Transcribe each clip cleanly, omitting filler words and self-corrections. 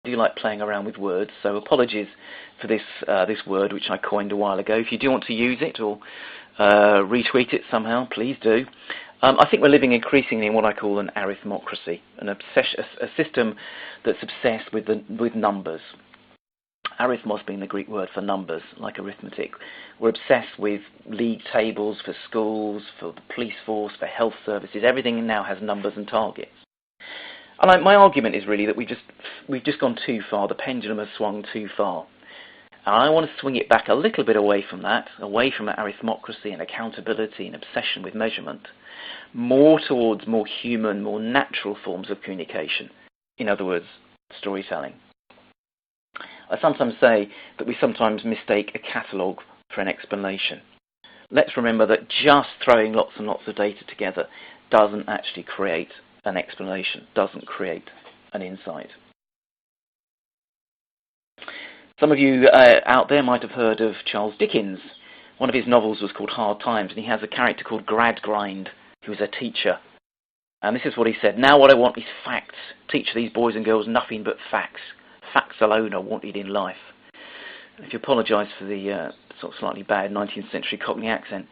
I do like playing around with words, so apologies for this this word which I coined a while ago. If you do want to use it or retweet it somehow, please do. I think we're living increasingly in what I call an arithmocracy, a system that's obsessed with numbers. Arithmos being the Greek word for numbers, like arithmetic. We're obsessed with league tables for schools, for the police force, for health services. Everything now has numbers and targets. And my argument is really that we've just gone too far. The pendulum has swung too far. And I want to swing it back a little bit away from that arithmocracy and accountability and obsession with measurement, more towards more human, more natural forms of communication. In other words, storytelling. I sometimes say that we sometimes mistake a catalogue for an explanation. Let's remember that just throwing lots and lots of data together doesn't actually create an explanation, doesn't create an insight. Some of you out there might have heard of Charles Dickens. One of his novels was called Hard Times, and he has a character called Gradgrind, who was a teacher. And this is what he said: "Now what I want is facts. Teach these boys and girls nothing but facts. Facts alone are wanted in life." If you apologise for the sort of slightly bad 19th century Cockney accent,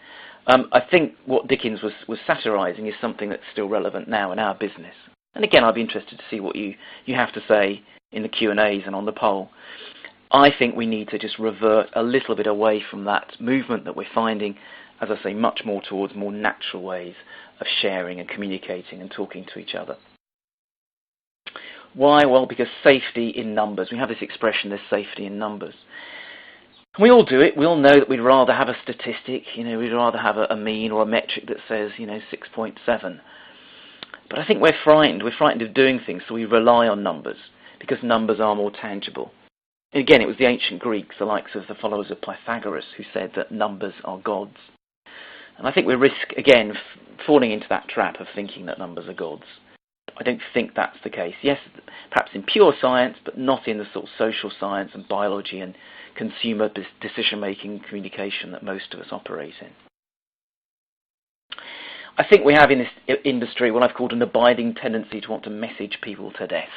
I think what Dickens was satirising is something that's still relevant now in our business. And again, I'd be interested to see what you have to say in the Q&As and on the poll. I think we need to just revert a little bit away from that movement that we're finding, as I say, much more towards more natural ways of sharing and communicating and talking to each other. Why? Well, because safety in numbers. We have this expression, there's safety in numbers. And we all do it. We all know that we'd rather have a statistic, we'd rather have a mean or a metric that says, 6.7. But I think we're frightened. We're frightened of doing things, so we rely on numbers because numbers are more tangible. And again, it was the ancient Greeks, the likes of the followers of Pythagoras, who said that numbers are gods. And I think we risk, again, falling into that trap of thinking that numbers are gods. I don't think that's the case. Yes, perhaps in pure science, but not in the sort of social science and biology and consumer decision-making communication that most of us operate in. I think we have in this industry what I've called an abiding tendency to want to message people to death.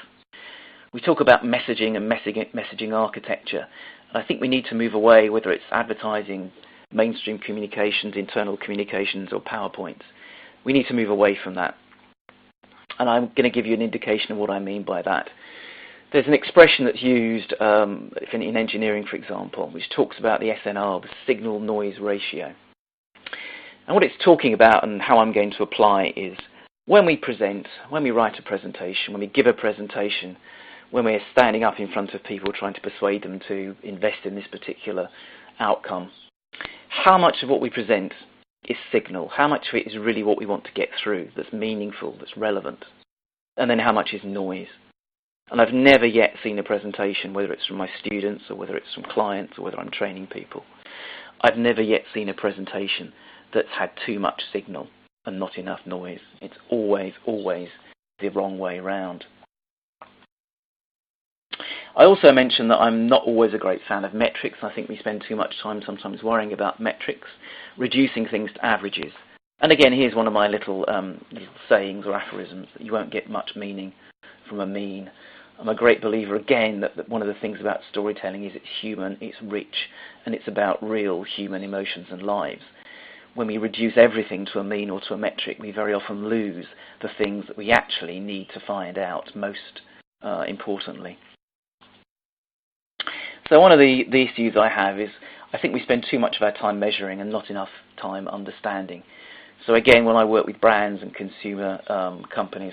We talk about messaging and messaging architecture. And I think we need to move away, whether it's advertising, mainstream communications, internal communications, or PowerPoints. We need to move away from that. And I'm going to give you an indication of what I mean by that. There's an expression that's used in engineering, for example, which talks about the SNR, the signal-noise ratio. And what it's talking about and how I'm going to apply is when we present, when we write a presentation, when we give a presentation, when we're standing up in front of people trying to persuade them to invest in this particular outcome, how much of what we present is signal? How much of it is really what we want to get through, that's meaningful, that's relevant? And then how much is noise? And I've never yet seen a presentation, whether it's from my students or whether it's from clients or whether I'm training people, I've never yet seen a presentation that's had too much signal and not enough noise. It's always, always the wrong way round. I also mentioned that I'm not always a great fan of metrics. I think we spend too much time sometimes worrying about metrics, reducing things to averages. And again, here's one of my little sayings or aphorisms, that you won't get much meaning from a mean. I'm a great believer, again, that one of the things about storytelling is it's human, it's rich, and it's about real human emotions and lives. When we reduce everything to a mean or to a metric, we very often lose the things that we actually need to find out most importantly. So one of the issues I have is I think we spend too much of our time measuring and not enough time understanding. So again, when I work with brands and consumer companies,